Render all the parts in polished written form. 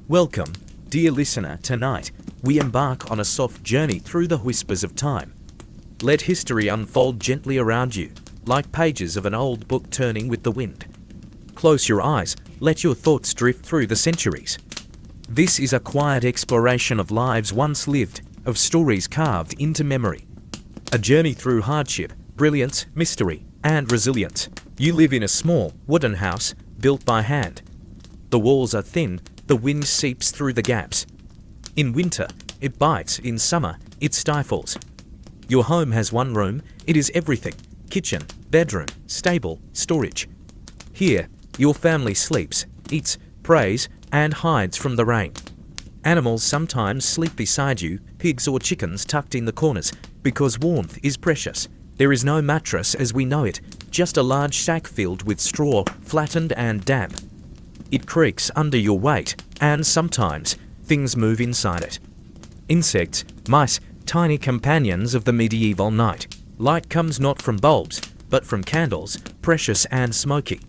Welcome, dear listener. Tonight, we embark on a soft journey through the whispers of time. Let history unfold gently around you, like pages of an old book turning with the wind. Close your eyes, let your thoughts drift through the centuries. This is a quiet exploration of lives once lived, of stories carved into memory. A journey through hardship, brilliance, mystery, and resilience. You live in a small, wooden house, built by hand. The walls are thin, the wind seeps through the gaps. In winter, it bites. In summer, it stifles. Your home has one room. It is everything: kitchen, bedroom, stable, storage. Here, your family sleeps, eats, prays, and hides from the rain. Animals sometimes sleep beside you, pigs or chickens tucked in the corners, because warmth is precious. There is no mattress as we know it, just a large sack filled with straw, flattened and damp. It creaks under your weight, and sometimes things move inside it. Insects, mice, tiny companions of the medieval night. Light comes not from bulbs, but from candles, precious and smoky.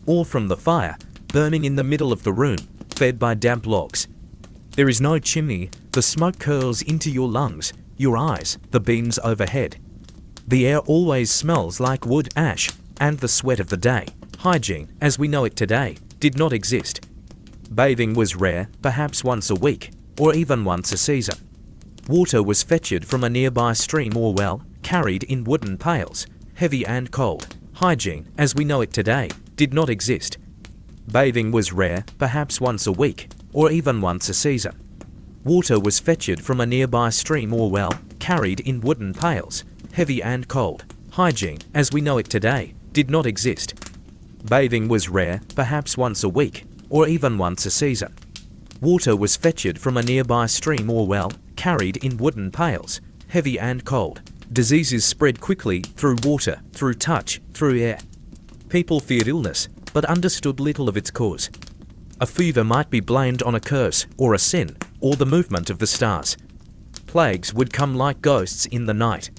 Or from the fire, burning in the middle of the room, fed by damp logs. There is no chimney, the smoke curls into your lungs, your eyes, the beams overhead. The air always smells like wood, ash, and the sweat of the day. Hygiene, as we know it today, did not exist. Bathing was rare, perhaps once a week, or even once a season. Water was fetched from a nearby stream or well, carried in wooden pails, heavy and cold. Hygiene, as we know it today, did not exist. Bathing was rare, perhaps once a week, or even once a season. Water was fetched from a nearby stream or well, carried in wooden pails, heavy and cold. Hygiene, as we know it today, did not exist. Bathing was rare, perhaps once a week, or even once a season. Water was fetched from a nearby stream or well, carried in wooden pails, heavy and cold. Diseases spread quickly through water, through touch, through air. People feared illness, but understood little of its cause. A fever might be blamed on a curse, or a sin, or the movement of the stars. Plagues would come like ghosts in the night,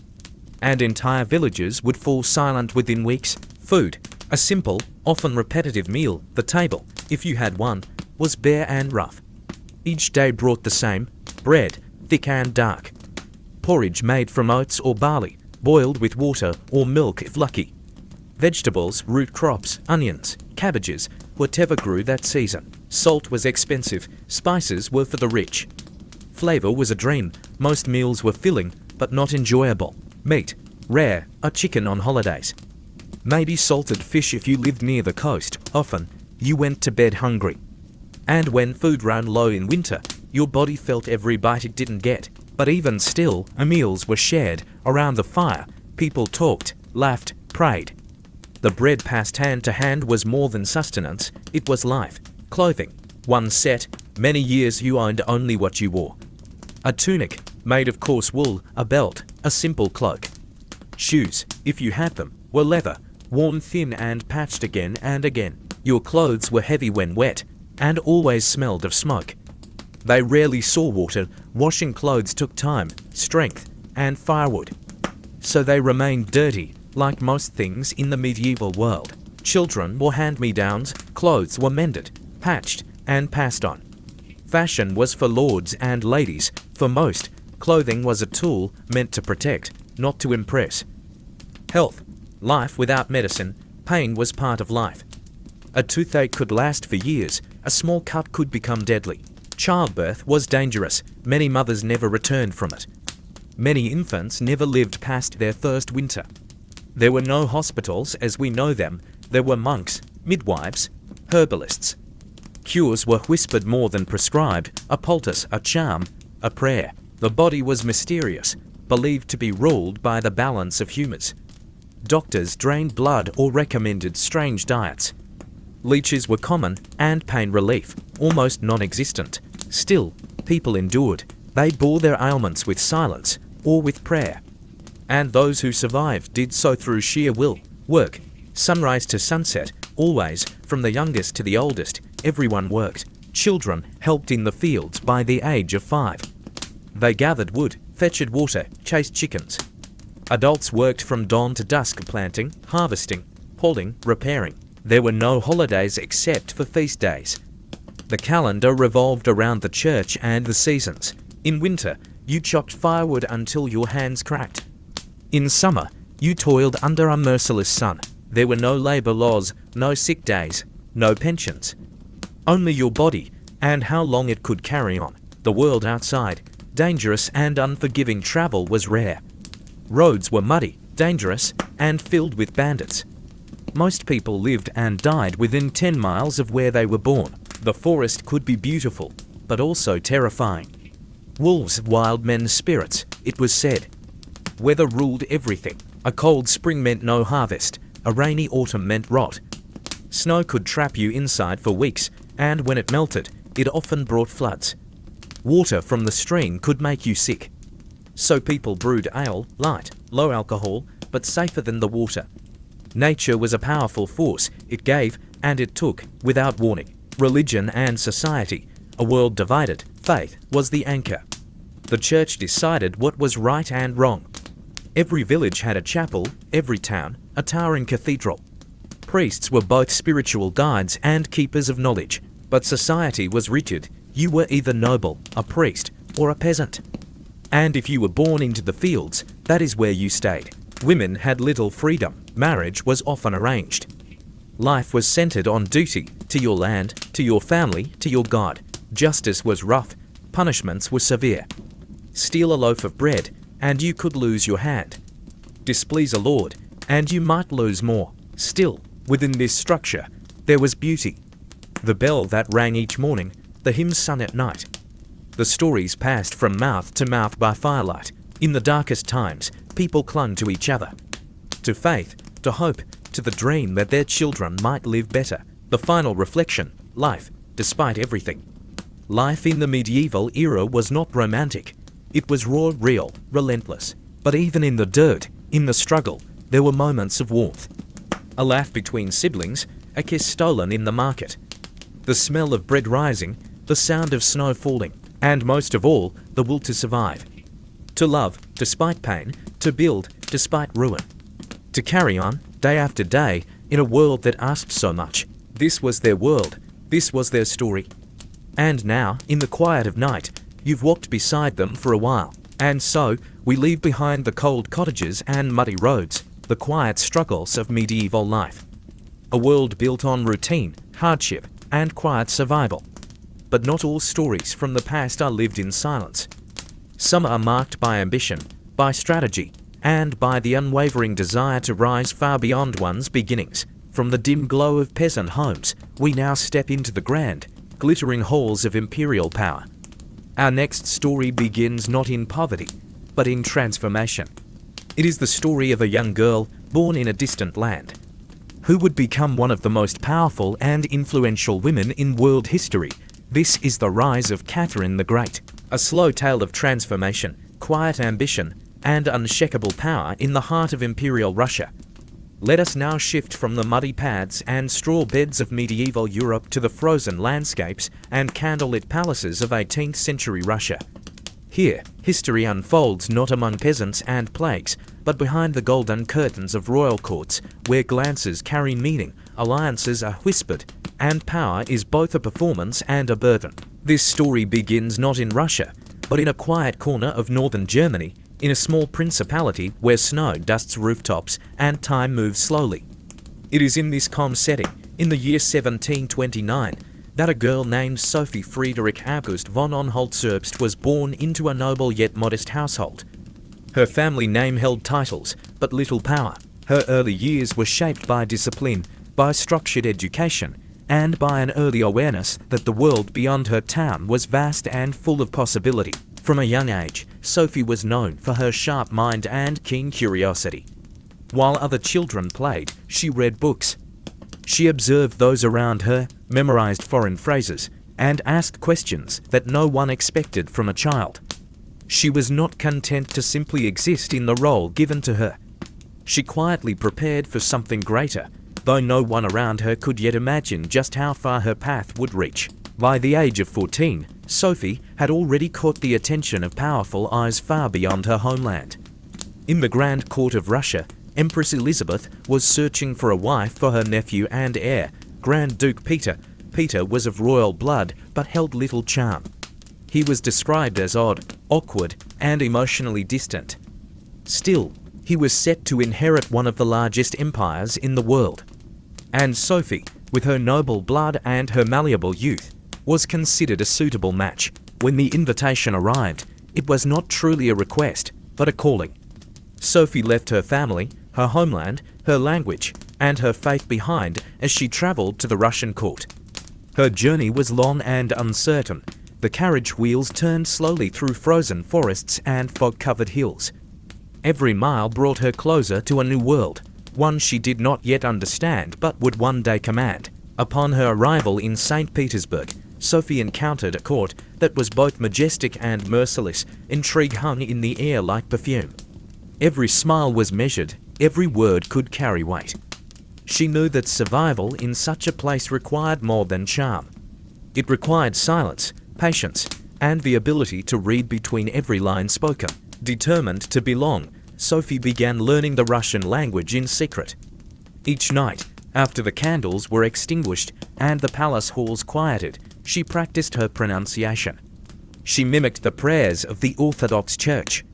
and entire villages would fall silent within weeks. Food, a simple, often repetitive meal, the table, if you had one, was bare and rough. Each day brought the same: bread, thick and dark. Porridge made from oats or barley, boiled with water or milk if lucky. Vegetables, root crops, onions, cabbages, whatever grew that season. Salt was expensive, spices were for the rich. Flavor was a dream, most meals were filling, but not enjoyable. Meat, rare, a chicken on holidays. Maybe salted fish if you lived near the coast. Often, you went to bed hungry. And when food ran low in winter, your body felt every bite it didn't get. But even still, meals were shared. Around the fire, people talked, laughed, prayed. The bread passed hand to hand was more than sustenance, it was life. Clothing, one set, many years you owned only what you wore. A tunic, made of coarse wool, a belt, a simple cloak. Shoes, if you had them, were leather, worn thin and patched again and again. Your clothes were heavy when wet, and always smelled of smoke. They rarely saw water. Washing clothes took time, strength, and firewood. So they remained dirty, like most things in the medieval world. Children wore hand-me-downs, clothes were mended, patched, and passed on. Fashion was for lords and ladies. For most, clothing was a tool meant to protect, not to impress. Health, life without medicine. Pain was part of life. A toothache could last for years. A small cut could become deadly. Childbirth was dangerous. Many mothers never returned from it. Many infants never lived past their first winter. There were no hospitals as we know them. There were monks, midwives, herbalists. Cures were whispered more than prescribed. A poultice, a charm, a prayer. The body was mysterious, believed to be ruled by the balance of humors. Doctors drained blood or recommended strange diets. Leeches were common, and pain relief, almost non-existent. Still, people endured. They bore their ailments with silence or with prayer. And those who survived did so through sheer will. Work, sunrise to sunset, always, from the youngest to the oldest, everyone worked. Children helped in the fields by the age of 5. They gathered wood, fetched water, chased chickens. Adults worked from dawn to dusk, planting, harvesting, pulling, repairing. There were no holidays except for feast days. The calendar revolved around the church and the seasons. In winter, you chopped firewood until your hands cracked. In summer, you toiled under a merciless sun. There were no labor laws, no sick days, no pensions. Only your body, and how long it could carry on. The world outside, dangerous and unforgiving travel was rare. Roads were muddy, dangerous, and filled with bandits. Most people lived and died within 10 miles of where they were born. The forest could be beautiful, but also terrifying. Wolves, wild men's spirits, it was said. Weather ruled everything. A cold spring meant no harvest. A rainy autumn meant rot. Snow could trap you inside for weeks, and when it melted, it often brought floods. Water from the stream could make you sick. So people brewed ale, light, low alcohol, but safer than the water. Nature was a powerful force. It gave and it took without warning. Religion and society, a world divided, faith was the anchor. The church decided what was right and wrong. Every village had a chapel, every town, a towering cathedral. Priests were both spiritual guides and keepers of knowledge, but society was rigid. You were either noble, a priest, or a peasant. And if you were born into the fields, that is where you stayed. Women had little freedom. Marriage was often arranged. Life was centered on duty, to your land, to your family, to your God. Justice was rough. Punishments were severe. Steal a loaf of bread, and you could lose your hand. Displease a lord, and you might lose more. Still, within this structure, there was beauty. The bell that rang each morning, the hymns sung at night. The stories passed from mouth to mouth by firelight. In the darkest times, people clung to each other. To faith, to hope, to the dream that their children might live better. The final reflection, life, despite everything. Life in the medieval era was not romantic. It was raw, real, relentless. But even in the dirt, in the struggle, there were moments of warmth. A laugh between siblings, a kiss stolen in the market. The smell of bread rising, the sound of snow falling, and most of all, the will to survive. To love, despite pain, to build, despite ruin. To carry on, day after day, in a world that asked so much. This was their world, this was their story. And now, in the quiet of night, you've walked beside them for a while. And so, we leave behind the cold cottages and muddy roads, the quiet struggles of medieval life. A world built on routine, hardship, and quiet survival. But not all stories from the past are lived in silence. Some are marked by ambition, by strategy, and by the unwavering desire to rise far beyond one's beginnings. From the dim glow of peasant homes, we now step into the grand, glittering halls of imperial power. Our next story begins not in poverty, but in transformation. It is the story of a young girl born in a distant land, who would become one of the most powerful and influential women in world history. This is the rise of Catherine the Great, a slow tale of transformation, quiet ambition, and unshakable power in the heart of imperial Russia. Let us now shift from the muddy paths and straw beds of medieval Europe to the frozen landscapes and candlelit palaces of 18th century Russia. Here, history unfolds not among peasants and plagues, but behind the golden curtains of royal courts, where glances carry meaning, alliances are whispered, and power is both a performance and a burden. This story begins not in Russia, but in a quiet corner of northern Germany, in a small principality where snow dusts rooftops and time moves slowly. It is in this calm setting, in the year 1729, that a girl named Sophie Friederich August von Anhalt-Zerbst was born into a noble yet modest household. Her family name held titles, but little power. Her early years were shaped by discipline, by structured education, and by an early awareness that the world beyond her town was vast and full of possibility. From a young age, Sophie was known for her sharp mind and keen curiosity. While other children played, she read books. She observed those around her, memorized foreign phrases, and asked questions that no one expected from a child. She was not content to simply exist in the role given to her. She quietly prepared for something greater, though no one around her could yet imagine just how far her path would reach. By the age of 14, Sophie had already caught the attention of powerful eyes far beyond her homeland. In the Grand Court of Russia, Empress Elizabeth was searching for a wife for her nephew and heir, Grand Duke Peter, Peter was of royal blood but held little charm. He was described as odd, awkward, and emotionally distant. Still, he was set to inherit one of the largest empires in the world. And Sophie, with her noble blood and her malleable youth, was considered a suitable match. When the invitation arrived, it was not truly a request, but a calling. Sophie left her family, her homeland, her language, and her faith behind as she traveled to the Russian court. Her journey was long and uncertain. The carriage wheels turned slowly through frozen forests and fog-covered hills. Every mile brought her closer to a new world, one she did not yet understand but would one day command. Upon her arrival in St. Petersburg, Sophie encountered a court that was both majestic and merciless. Intrigue hung in the air like perfume. Every smile was measured, every word could carry weight. She knew that survival in such a place required more than charm. It required silence, patience, and the ability to read between every line spoken. Determined to belong, Sophie began learning the Russian language in secret. Each night, after the candles were extinguished and the palace halls quieted, she practiced her pronunciation. She mimicked the prayers of the Orthodox Church.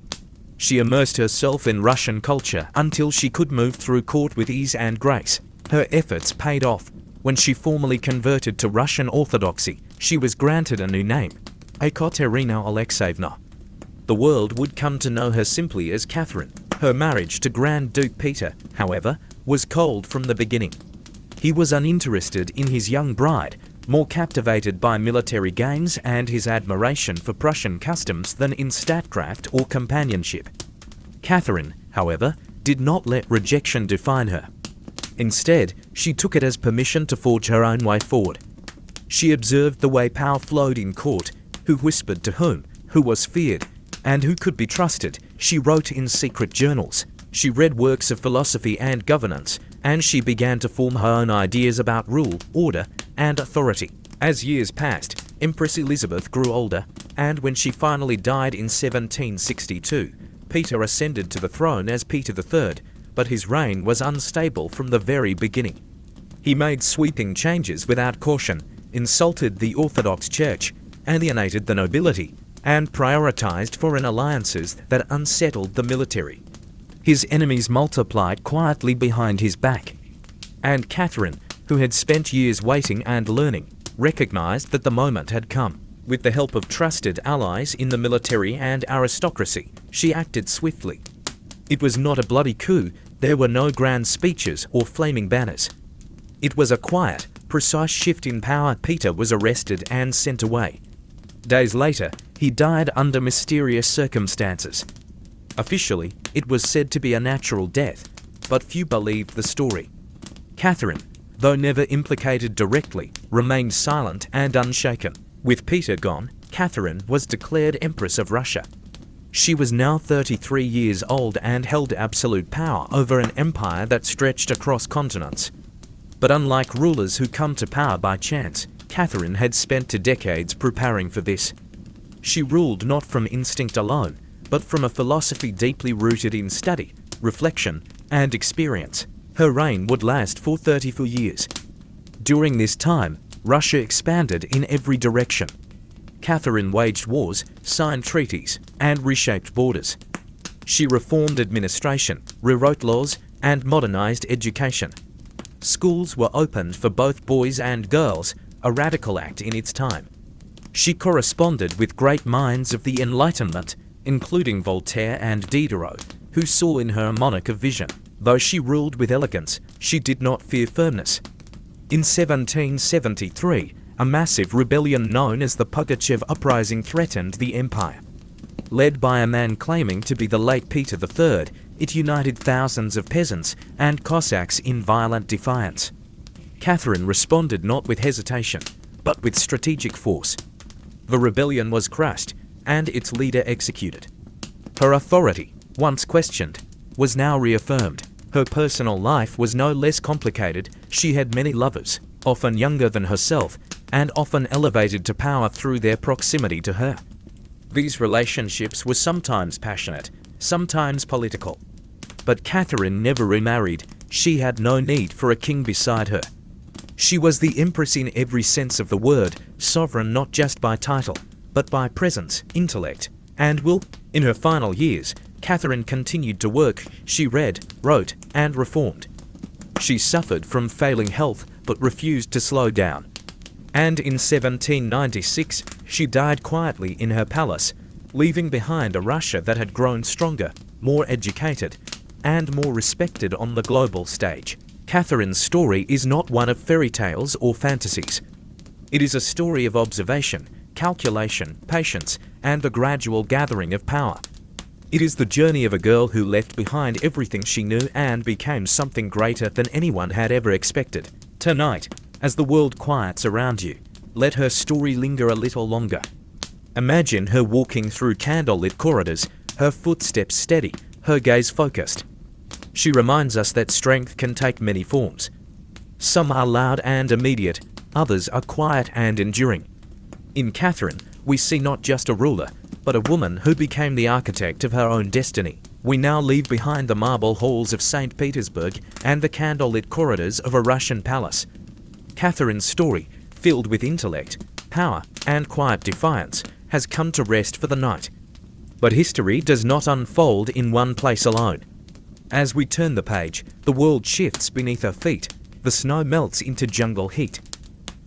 She immersed herself in Russian culture until she could move through court with ease and grace. Her efforts paid off. When she formally converted to Russian Orthodoxy, she was granted a new name, Ekaterina Alexeyevna. The world would come to know her simply as Catherine. Her marriage to Grand Duke Peter, however, was cold from the beginning. He was uninterested in his young bride, more captivated by military gains and his admiration for Prussian customs than in statecraft or companionship. Catherine, however, did not let rejection define her. Instead, she took it as permission to forge her own way forward. She observed the way power flowed in court, who whispered to whom, who was feared, and who could be trusted. She wrote in secret journals. She read works of philosophy and governance, and she began to form her own ideas about rule, order, and authority. As years passed, Empress Elizabeth grew older, and when she finally died in 1762, Peter ascended to the throne as Peter III, but his reign was unstable from the very beginning. He made sweeping changes without caution, insulted the Orthodox Church, alienated the nobility, and prioritized foreign alliances that unsettled the military. His enemies multiplied quietly behind his back. And Catherine, who had spent years waiting and learning, recognized that the moment had come. With the help of trusted allies in the military and aristocracy, she acted swiftly. It was not a bloody coup. There were no grand speeches or flaming banners. It was a quiet, precise shift in power. Peter was arrested and sent away. Days later, he died under mysterious circumstances. Officially, it was said to be a natural death, but few believed the story. Catherine, though never implicated directly, remained silent and unshaken. With Peter gone, Catherine was declared Empress of Russia. She was now 33 years old and held absolute power over an empire that stretched across continents. But unlike rulers who come to power by chance, Catherine had spent 2 decades preparing for this. She ruled not from instinct alone, but from a philosophy deeply rooted in study, reflection, and experience. Her reign would last for 34 years. During this time, Russia expanded in every direction. Catherine waged wars, signed treaties, and reshaped borders. She reformed administration, rewrote laws, and modernized education. Schools were opened for both boys and girls, a radical act in its time. She corresponded with great minds of the Enlightenment, including Voltaire and Diderot, who saw in her a monarch of vision. Though she ruled with elegance, she did not fear firmness. In 1773, a massive rebellion known as the Pugachev Uprising threatened the empire. Led by a man claiming to be the late Peter III, it united thousands of peasants and Cossacks in violent defiance. Catherine responded not with hesitation, but with strategic force. The rebellion was crushed, and its leader executed. Her authority, once questioned, was now reaffirmed. Her personal life was no less complicated. She had many lovers, often younger than herself, and often elevated to power through their proximity to her. These relationships were sometimes passionate, sometimes political. But Catherine never remarried. She had no need for a king beside her. She was the empress in every sense of the word, sovereign not just by title, but by presence, intellect, and will. In her final years, Catherine continued to work. She read, wrote, and reformed. She suffered from failing health, but refused to slow down. And in 1796, she died quietly in her palace, leaving behind a Russia that had grown stronger, more educated, and more respected on the global stage. Catherine's story is not one of fairy tales or fantasies. It is a story of observation, calculation, patience, and the gradual gathering of power. It is the journey of a girl who left behind everything she knew and became something greater than anyone had ever expected. Tonight, as the world quiets around you, let her story linger a little longer. Imagine her walking through candlelit corridors, her footsteps steady, her gaze focused. She reminds us that strength can take many forms. Some are loud and immediate, others are quiet and enduring. In Catherine, we see not just a ruler, but a woman who became the architect of her own destiny. We now leave behind the marble halls of St. Petersburg and the candlelit corridors of a Russian palace. Catherine's story, filled with intellect, power, and quiet defiance, has come to rest for the night. But history does not unfold in one place alone. As we turn the page, the world shifts beneath our feet. The snow melts into jungle heat.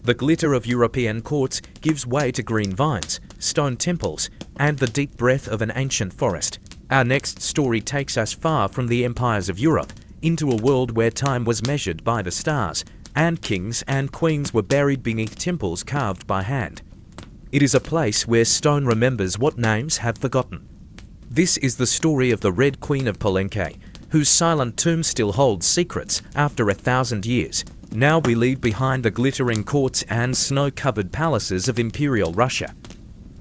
The glitter of European courts gives way to green vines, stone temples, and the deep breath of an ancient forest. Our next story takes us far from the empires of Europe, into a world where time was measured by the stars, and kings and queens were buried beneath temples carved by hand. It is a place where stone remembers what names have forgotten. This is the story of the Red Queen of Palenque, whose silent tomb still holds secrets after 1,000 years. Now we leave behind the glittering courts and snow-covered palaces of Imperial Russia.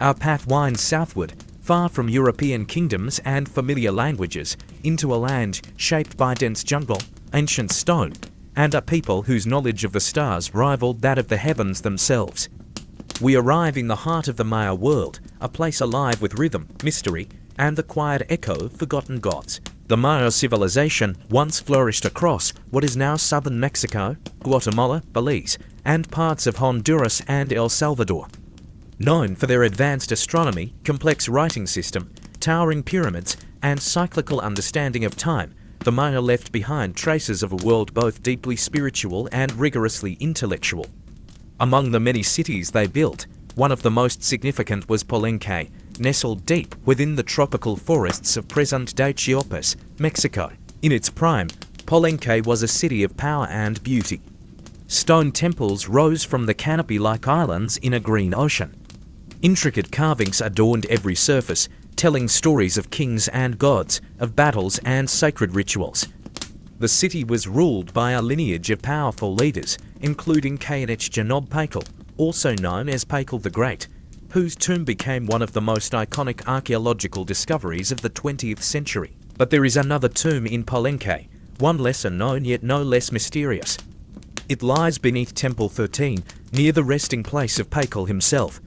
Our path winds southward, far from European kingdoms and familiar languages, into a land shaped by dense jungle, ancient stone, and a people whose knowledge of the stars rivaled that of the heavens themselves. We arrive in the heart of the Maya world, a place alive with rhythm, mystery, and the quiet echo of forgotten gods. The Maya civilization once flourished across what is now southern Mexico, Guatemala, Belize, and parts of Honduras and El Salvador. Known for their advanced astronomy, complex writing system, towering pyramids, and cyclical understanding of time, the Maya left behind traces of a world both deeply spiritual and rigorously intellectual. Among the many cities they built, one of the most significant was Palenque, nestled deep within the tropical forests of present-day Chiapas, Mexico. In its prime, Palenque was a city of power and beauty. Stone temples rose from the canopy-like islands in a green ocean. Intricate carvings adorned every surface, telling stories of kings and gods, of battles and sacred rituals. The city was ruled by a lineage of powerful leaders, including Genob Pakel, also known as Pakel the Great, whose tomb became one of the most iconic archaeological discoveries of the 20th century. But there is another tomb in Palenque, one lesser known yet no less mysterious. It lies beneath Temple 13, near the resting place of Pakel himself.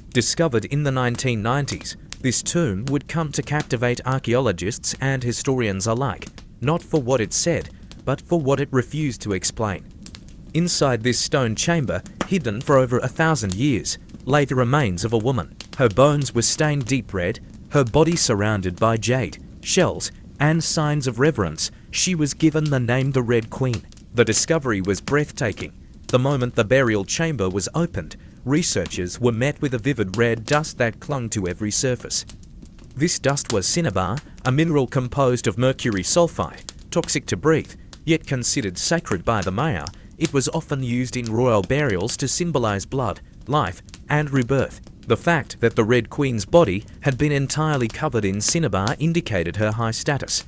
Discovered in the 1990s, this tomb would come to captivate archaeologists and historians alike, not for what it said, but for what it refused to explain. Inside this stone chamber, hidden for over 1,000 years, lay the remains of a woman. Her bones were stained deep red, her body surrounded by jade, shells, and signs of reverence. She was given the name the Red Queen. The discovery was breathtaking. The moment the burial chamber was opened, researchers were met with a vivid red dust that clung to every surface. This dust was cinnabar, a mineral composed of mercury sulfide, toxic to breathe, yet considered sacred by the Maya. It was often used in royal burials to symbolize blood, life, and rebirth. The fact that the Red Queen's body had been entirely covered in cinnabar indicated her high status.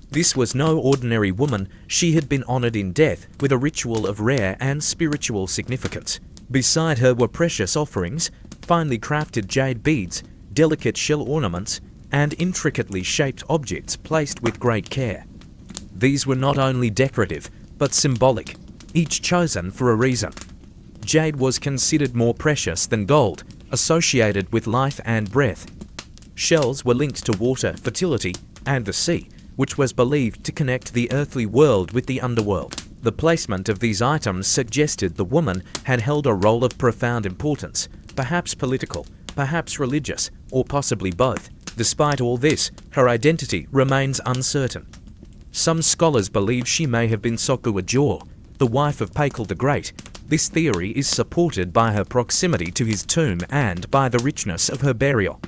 This was no ordinary woman. She had been honored in death with a ritual of rare and spiritual significance. Beside her were precious offerings, finely crafted jade beads, delicate shell ornaments, and intricately shaped objects placed with great care. These were not only decorative, but symbolic, each chosen for a reason. Jade was considered more precious than gold, associated with life and breath. Shells were linked to water, fertility, and the sea, which was believed to connect the earthly world with the underworld. The placement of these items suggested the woman had held a role of profound importance, perhaps political, perhaps religious, or possibly both. Despite all this, her identity remains uncertain. Some scholars believe she may have been Sokuajor, the wife of Palenque the Great. This theory is supported by her proximity to his tomb and by the richness of her burial.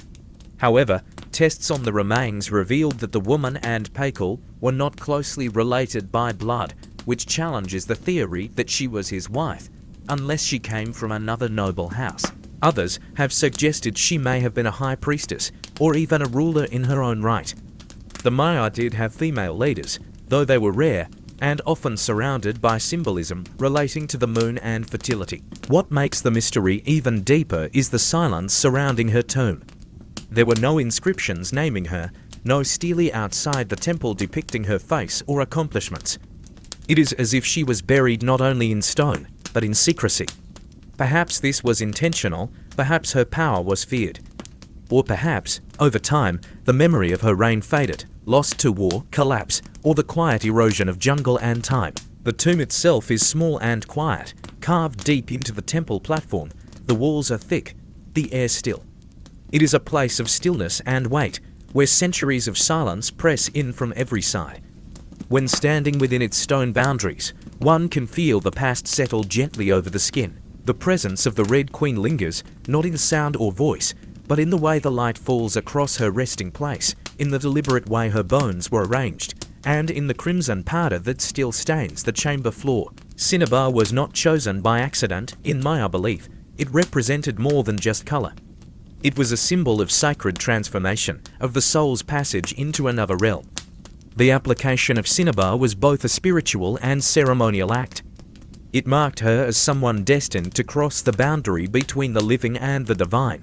However, tests on the remains revealed that the woman and Palenque were not closely related by blood, which challenges the theory that she was his wife, unless she came from another noble house. Others have suggested she may have been a high priestess, or even a ruler in her own right. The Maya did have female leaders, though they were rare, and often surrounded by symbolism relating to the moon and fertility. What makes the mystery even deeper is the silence surrounding her tomb. There were no inscriptions naming her, no stele outside the temple depicting her face or accomplishments. It is as if she was buried not only in stone, but in secrecy. Perhaps this was intentional, perhaps her power was feared. Or perhaps, over time, the memory of her reign faded, lost to war, collapse, or the quiet erosion of jungle and time. The tomb itself is small and quiet, carved deep into the temple platform. The walls are thick, the air still. It is a place of stillness and weight, where centuries of silence press in from every side. When standing within its stone boundaries, one can feel the past settle gently over the skin. The presence of the Red Queen lingers, not in sound or voice, but in the way the light falls across her resting place, in the deliberate way her bones were arranged, and in the crimson powder that still stains the chamber floor. Cinnabar was not chosen by accident, in Maya belief. It represented more than just color. It was a symbol of sacred transformation, of the soul's passage into another realm. The application of cinnabar was both a spiritual and ceremonial act. It marked her as someone destined to cross the boundary between the living and the divine.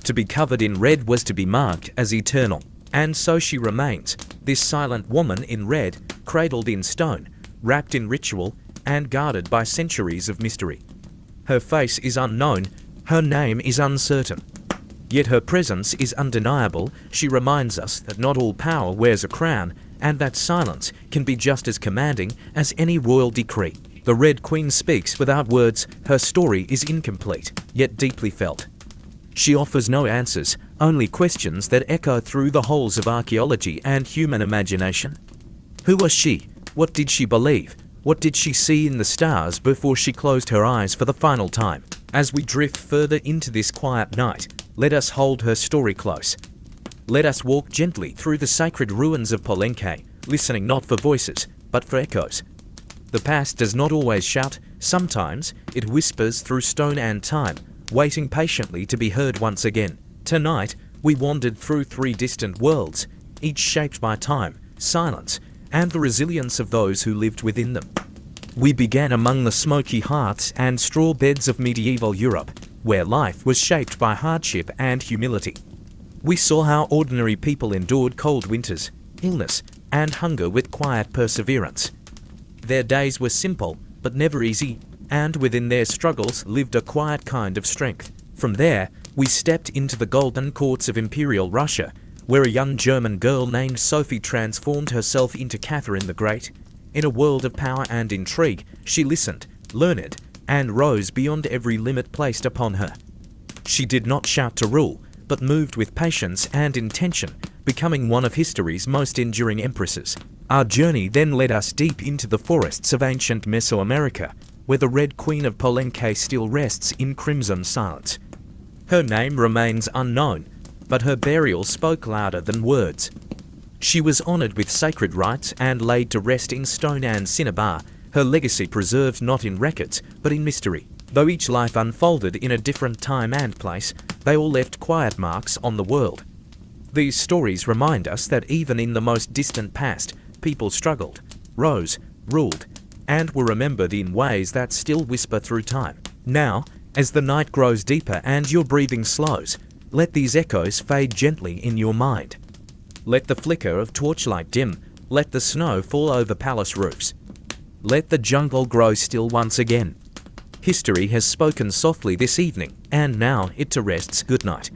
To be covered in red was to be marked as eternal, and so she remains, this silent woman in red, cradled in stone, wrapped in ritual, and guarded by centuries of mystery. Her face is unknown, her name is uncertain. Yet her presence is undeniable. She reminds us that not all power wears a crown, and that silence can be just as commanding as any royal decree. The Red Queen speaks without words. Her story is incomplete, yet deeply felt. She offers no answers, only questions that echo through the halls of archaeology and human imagination. Who was she? What did she believe? What did she see in the stars before she closed her eyes for the final time? As we drift further into this quiet night, let us hold her story close. Let us walk gently through the sacred ruins of Palenque, listening not for voices, but for echoes. The past does not always shout. Sometimes it whispers through stone and time, waiting patiently to be heard once again. Tonight, we wandered through 3 distant worlds, each shaped by time, silence, and the resilience of those who lived within them. We began among the smoky hearths and straw beds of medieval Europe, where life was shaped by hardship and humility. We saw how ordinary people endured cold winters, illness, and hunger with quiet perseverance. Their days were simple, but never easy, and within their struggles lived a quiet kind of strength. From there, we stepped into the golden courts of Imperial Russia, where a young German girl named Sophie transformed herself into Catherine the Great. In a world of power and intrigue, she listened, learned, and rose beyond every limit placed upon her. She did not shout to rule, but moved with patience and intention, becoming one of history's most enduring empresses. Our journey then led us deep into the forests of ancient Mesoamerica, where the Red Queen of Palenque still rests in crimson silence. Her name remains unknown, but her burial spoke louder than words. She was honored with sacred rites and laid to rest in stone and cinnabar, her legacy preserved not in records, but in mystery. Though each life unfolded in a different time and place, they all left quiet marks on the world. These stories remind us that even in the most distant past, people struggled, rose, ruled, and were remembered in ways that still whisper through time. Now, as the night grows deeper and your breathing slows, let these echoes fade gently in your mind. Let the flicker of torchlight dim, let the snow fall over palace roofs. Let the jungle grow still once again. History has spoken softly this evening, and now it to rests. Good night.